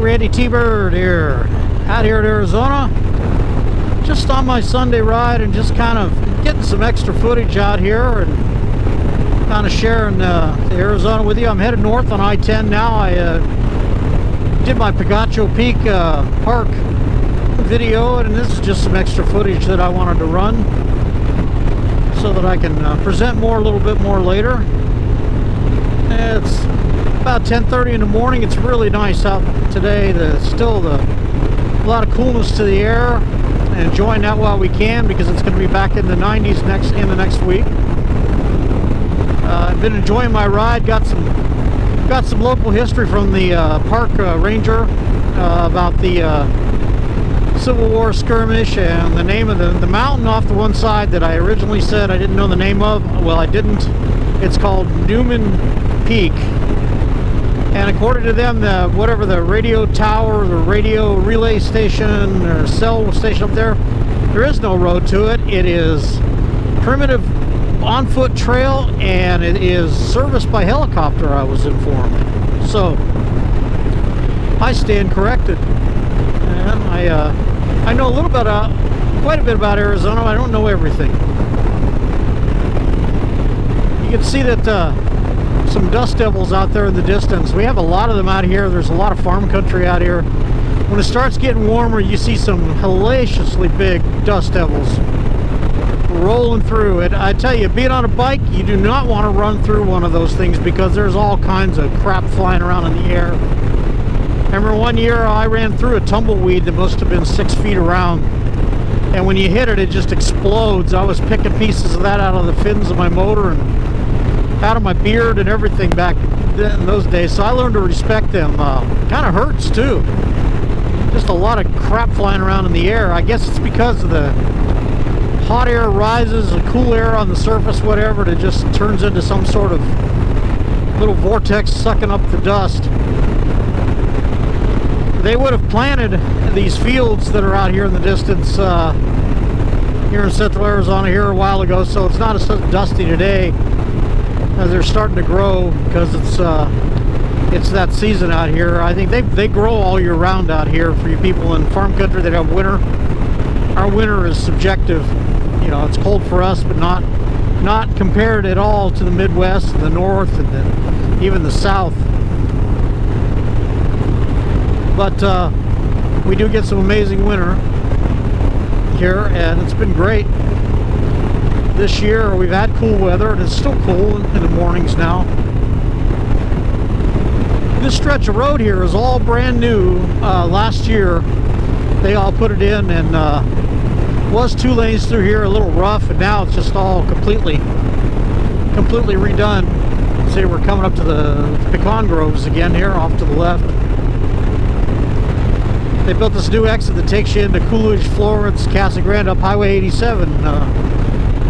Randy T-Bird here, out here in Arizona, just on my Sunday ride and just kind of getting some extra footage out here and kind of sharing Arizona with you. I'm headed north on I-10 now. I did my PIcacho Peak Park video, and this is just some extra footage that I wanted to run so that I can present more a little bit more later. It's about 10:30 in the morning. It's really nice out today. Still a lot of coolness to the air, and enjoying that while we can, because it's going to be back in the 90s in the next week. I've been enjoying my ride. Got some local history from the park ranger about the Civil War skirmish, and the name of the mountain off the one side that I originally said I didn't know the name of. Well, I didn't. It's called Newman Peak. And according to them, whatever the radio tower, the radio relay station or cell station up there is no road to it. It is primitive on-foot trail, and it is serviced by helicopter, I was informed. So I stand corrected. And I know a little bit, quite a bit about Arizona. I don't know everything. You can see that some dust devils out there in the distance. We have a lot of them out here. There's a lot of farm country out here. When it starts getting warmer, you see some hellaciously big dust devils rolling through it. I tell you, being on a bike, you do not want to run through one of those things, because there's all kinds of crap flying around in the air. I remember one year I ran through a tumbleweed that must have been 6 feet around, and when you hit it, it just explodes. I was picking pieces of that out of the fins of my motor and out of my beard and everything back in those days. So I learned to respect them. Kind of hurts too. Just a lot of crap flying around in the air. I guess it's because of the hot air rises and cool air on the surface, whatever, it just turns into some sort of little vortex sucking up the dust. They would have planted these fields that are out here in the distance here in central Arizona here a while ago, so it's not as dusty today, as they're starting to grow, because it's that season out here. I think they grow all year round out here. For you people in farm country that have winter, our winter is subjective. You know, it's cold for us, but not compared at all to the Midwest and the North and even the South. But we do get some amazing winter here, and it's been great. This year we've had cool weather, and it's still cool in the mornings now. This stretch of road here is all brand new. Last year they all put it in, and was 2 lanes through here, a little rough, and now it's just all completely redone. See, we're coming up to the pecan groves again here off to the left. They built this new exit that takes you into Coolidge, Florence, Casa Grande, up Highway 87.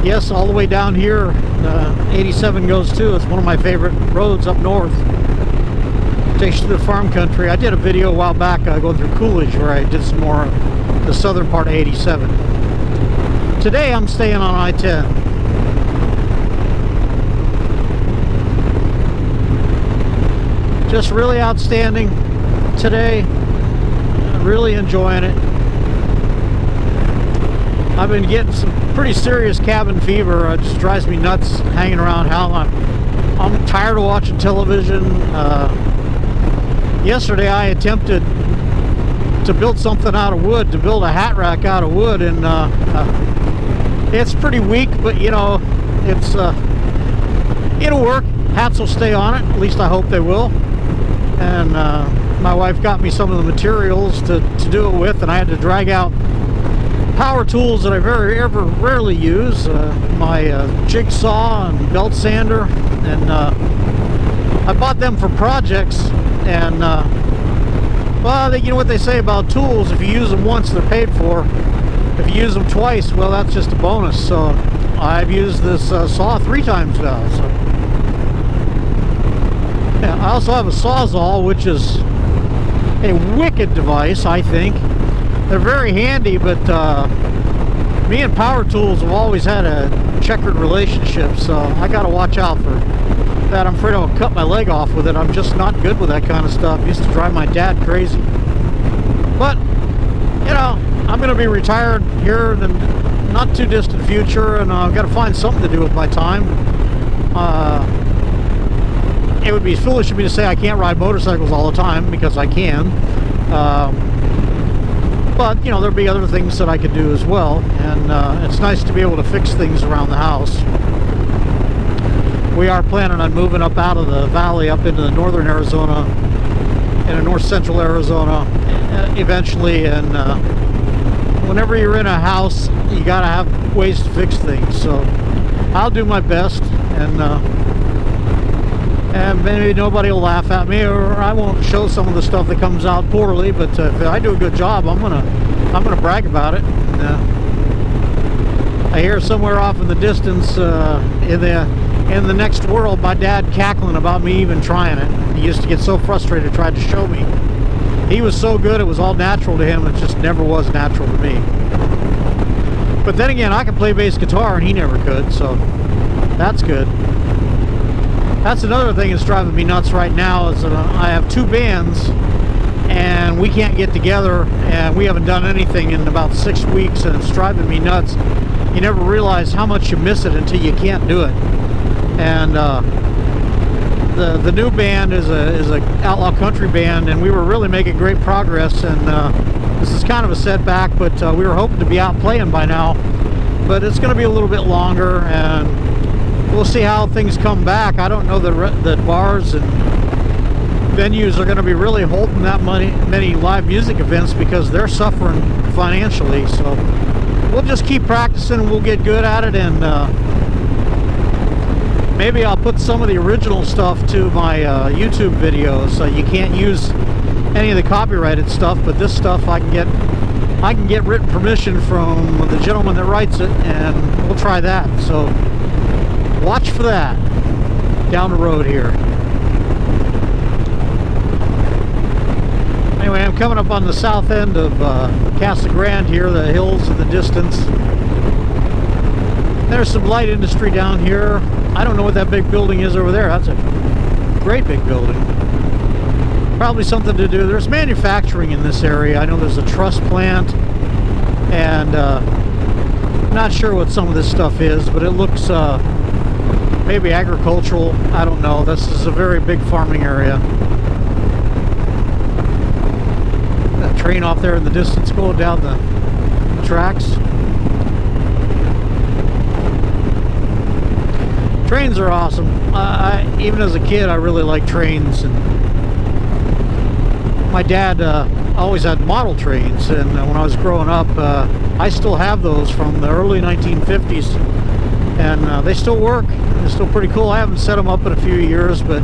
Yes, all the way down here, 87 goes too. It's one of my favorite roads up north. Takes you to the farm country. I did a video a while back going through Coolidge, where I did some more the southern part of 87. Today I'm staying on I-10. Just really outstanding today. Really enjoying it. I've been getting some pretty serious cabin fever. It just drives me nuts hanging around hell. I'm tired of watching television. Yesterday I attempted to build something out of wood, to build a hat rack out of wood, and it's pretty weak, but you know, it'll work. Hats will stay on it, at least I hope they will. And my wife got me some of the materials to do it with, and I had to drag out power tools that I rarely use, my jigsaw and belt sander, and I bought them for projects. And well, you know what they say about tools: if you use them once, they're paid for. If you use them twice, well, that's just a bonus. So I've used this saw 3 times now. So yeah, I also have a Sawzall, which is a wicked device, I think. They're very handy, but me and power tools have always had a checkered relationship, so I got to watch out for that I'm afraid I'll cut my leg off with it. I'm just not good with that kind of stuff. It used to drive my dad crazy. But, you know, I'm going to be retired here in the not too distant future, and I've got to find something to do with my time. It would be foolish of me to say I can't ride motorcycles all the time, because I can. But, you know, there'll be other things that I could do as well, and it's nice to be able to fix things around the house. We are planning on moving up out of the valley up into the northern Arizona, into north central Arizona eventually, and whenever you're in a house, you gotta have ways to fix things. So I'll do my best, and maybe nobody will laugh at me, or I won't show some of the stuff that comes out poorly, but if I do a good job, I'm gonna brag about it. I hear somewhere off in the distance in the next world, my dad cackling about me even trying it. He used to get so frustrated, tried to show me. He was so good, it was all natural to him. It just never was natural to me. But then again, I can play bass guitar and he never could, so that's good. That's another thing that's driving me nuts right now, is that I have two bands and we can't get together, and we haven't done anything in about 6 weeks, and it's driving me nuts. You never realize how much you miss it until you can't do it. And the new band is a outlaw country band, and we were really making great progress, and this is kind of a setback, but we were hoping to be out playing by now, but it's going to be a little bit longer, and we'll see how things come back. I don't know that bars and venues are going to be really holding that many live music events, because they're suffering financially. So we'll just keep practicing, and we'll get good at it, and maybe I'll put some of the original stuff to my YouTube videos. You can't use any of the copyrighted stuff, but this stuff I can get written permission from the gentleman that writes it, and we'll try that. So watch for that down the road here. Anyway, I'm coming up on the south end of Casa Grande here, the hills in the distance. There's some light industry down here. I don't know what that big building is over there. That's a great big building. Probably something to do. There's manufacturing in this area. I know there's a truss plant, and not sure what some of this stuff is, but it looks maybe agricultural. I don't know. This is a very big farming area. That train off there in the distance going down the tracks. Trains are awesome. Even as a kid, I really liked trains, and my dad always had model trains, and when I was growing up, I still have those from the early 1950s, and they still work. They're still pretty cool. I haven't set them up in a few years, but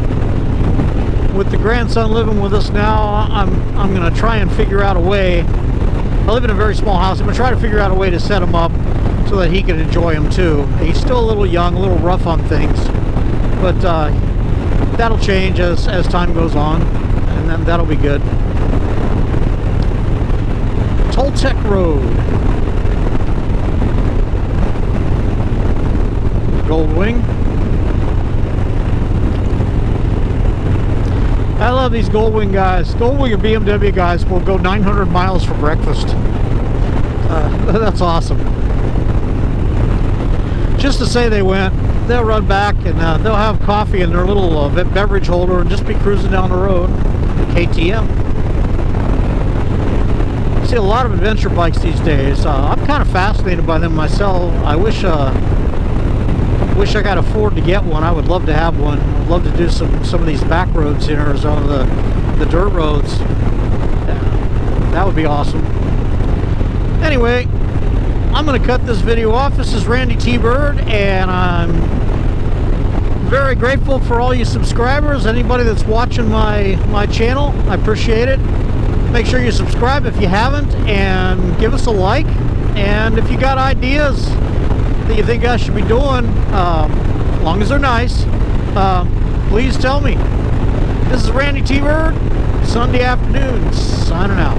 with the grandson living with us now, I'm going to try and figure out a way. I live in a very small house. I'm going to try to figure out a way to set them up so that he can enjoy them too. He's still a little young, a little rough on things, but that'll change as time goes on, and then that'll be good. Toltec Road. Goldwing. I love these Goldwing guys. Goldwing and BMW guys will go 900 miles for breakfast. That's awesome. Just to say they went. They'll run back, and they'll have coffee in their little beverage holder and just be cruising down the road. KTM. See a lot of adventure bikes these days. I'm kind of fascinated by them myself. I wish I could afford to get one. I would love to have one. I'd love to do some of these back roads in Arizona, the dirt roads. That would be awesome. Anyway, I'm going to cut this video off. This is Randy T. Bird, and I'm very grateful for all you subscribers. Anybody that's watching my channel, I appreciate it. Make sure you subscribe if you haven't, and give us a like. And if you got ideas that you think I should be doing, as long as they're nice, please tell me. This is Randy T. Bird, Sunday afternoon, signing out.